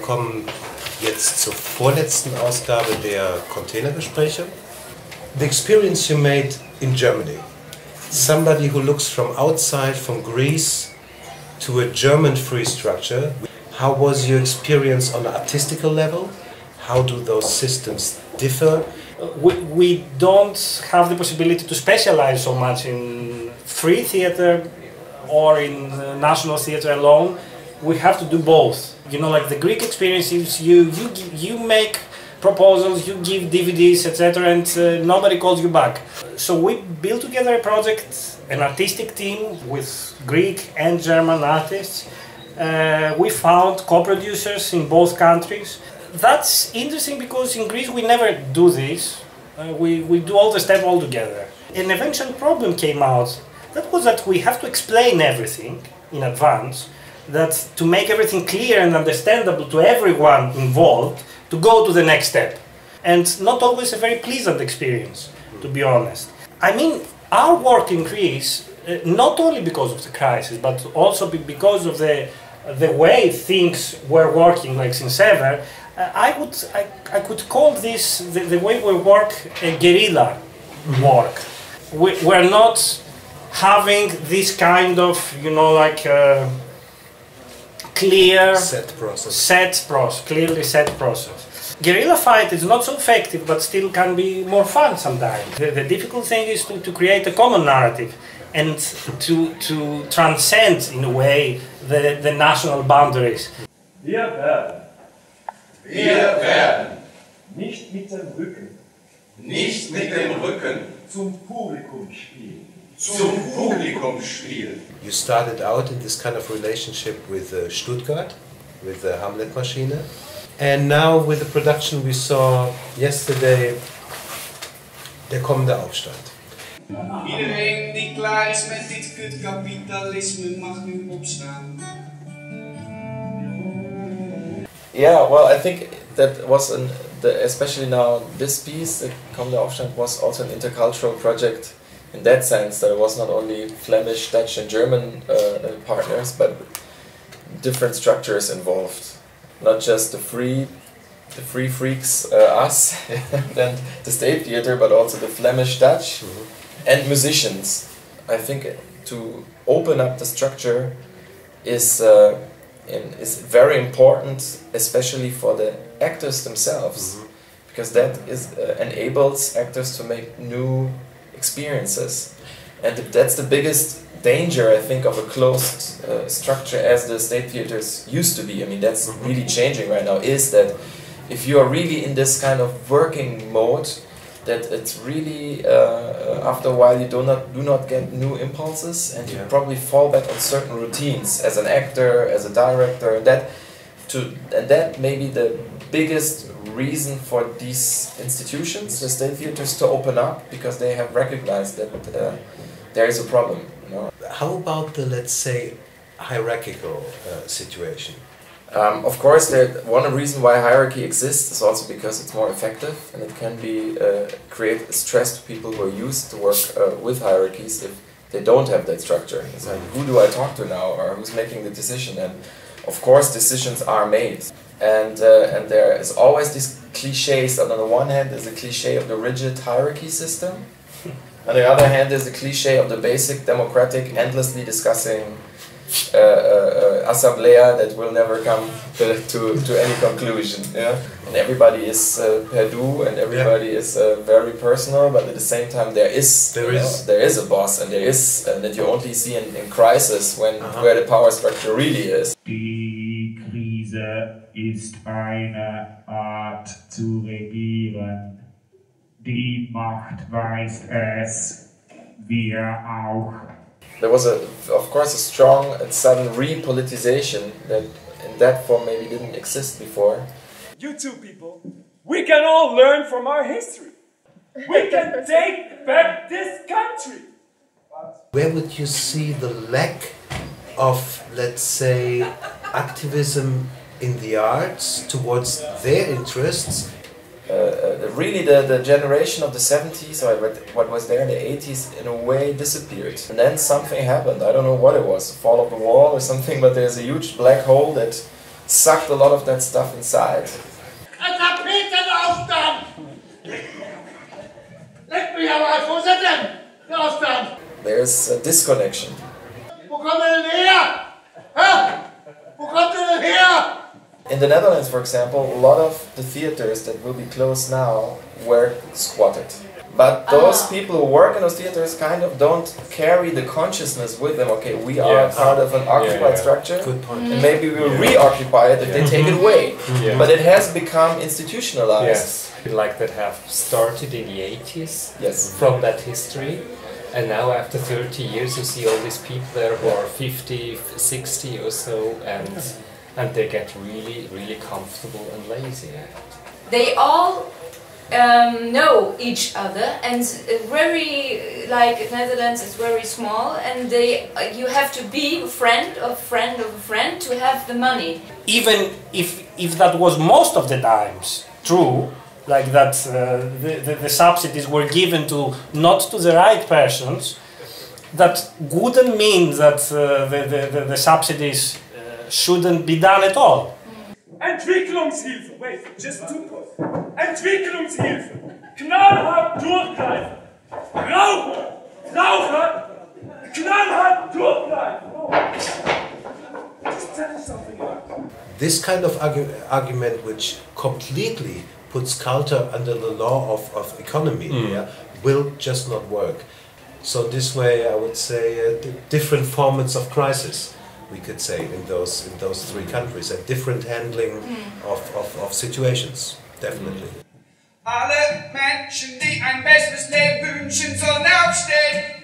kommen jetzt zur vorletzten Ausgabe der Containergespräche. The experience you made in Germany. Somebody who looks from outside, from Greece, to a German free structure. How was your experience on an artistical level? How do those systems differ? We don't have the possibility to specialize so much in free theater or in national theater alone. We have to do both. You know, like the Greek experience is you make proposals, you give DVDs, etc., and nobody calls you back. So we built together a project, an artistic team with Greek and German artists. We found co-producers in both countries. That's interesting because in Greece we never do this. We do all the steps all together. An eventual problem came out. That was that we have to explain everything in advance, that to make everything clear and understandable to everyone involved, to go to the next step. And not always a very pleasant experience, to be honest. I mean, our work in Greece, not only because of the crisis, but also because of the way things were working, like since ever, I could call this, the way we work, a guerrilla work. We're not having this kind of, you know, like clear, clearly set process. Guerrilla fight is not so effective, but still can be more fun sometimes. The difficult thing is to create a common narrative and to transcend, in a way, the national boundaries. Wir werden nicht mit dem Rücken zum Publikum spielen. You started out in this kind of relationship with Stuttgart, with the Hamlet-Maschine, and now with the production we saw yesterday, der kommende Aufstand. Iedereen die klaar is met dit kutkapitalisme mag nu opstaan. Yeah, well, I think that was especially now this piece, the kommende Aufstand, was also an intercultural project in that sense, that it was not only Flemish, Dutch and German partners, but different structures involved. Not just the free freaks, us, and the State Theater, but also the Flemish, Dutch, and musicians. I think to open up the structure is very important, especially for the actors themselves, because that enables actors to make new experiences, and that's the biggest danger, I think, of a closed structure as the state theaters used to be. I mean, that's really changing right now, is that if you are really in this kind of working mode, that it's really after a while you do not get new impulses, and you probably fall back on certain routines as an actor, as a director, and that may be the biggest reason for these institutions, the state theaters, to open up, because they have recognized that there is a problem. You know? How about the, let's say, hierarchical situation? Of course, one reason why hierarchy exists is also because it's more effective, and it can be create stress to people who are used to work with hierarchies if they don't have that structure. It's like, who do I talk to now, or who's making the decision? And of course, decisions are made, and there is always these cliches. On the one hand, there's a cliche of the rigid hierarchy system. On the other hand, there's a cliche of the basic democratic, endlessly discussing assemblea that will never come to any conclusion. Yeah? And everybody is perdu, and everybody is very personal, but at the same time there is a boss, and that you only see in crisis where the power structure really is. Die Krise ist eine Art zu regieren. Die Macht weiß es, wir auch. There was, of course, a strong and sudden repoliticization that in that form maybe didn't exist before. You two people, we can all learn from our history. We can take back this country. Where would you see the lack of, let's say, activism in the arts towards their interests? Really the generation of the 70s, or what was there in the 80s, in a way disappeared. And then something happened. I don't know what it was, the fall of the wall or something, but there's a huge black hole that sucked a lot of that stuff inside. There's a disconnection. In the Netherlands, for example, a lot of the theaters that will be closed now were squatted. But those people who work in those theaters kind of don't carry the consciousness with them. Okay, we are part of an occupied structure, Good point. and maybe we will reoccupy it if they take it away. But it has become institutionalized. Yes, like that have started in the 80s Yes. from that history. And now after 30 years you see all these people there who are 50, 60 or so, and they get really, really comfortable and lazy. They all know each other, and very, like Netherlands is very small, and you have to be a friend of a friend of a friend to have the money. Even if that was most of the times true, like that the subsidies were given to not to the right persons, that wouldn't mean that the subsidies shouldn't be done at all. Entwicklungshilfe, wait, just 2 points. Entwicklungshilfe, knallhart durchgreifen. Raucher, knallhart durchgreifen. Just tell us something about it. This kind of argument, which completely puts culture under the law of economy, will just not work. So this way, I would say, different formats of crisis, we could say, in those 3 countries, and different handling of situations, definitely. Alle Menschen, die ein besseres Leben wünschen, sollen aufstehen.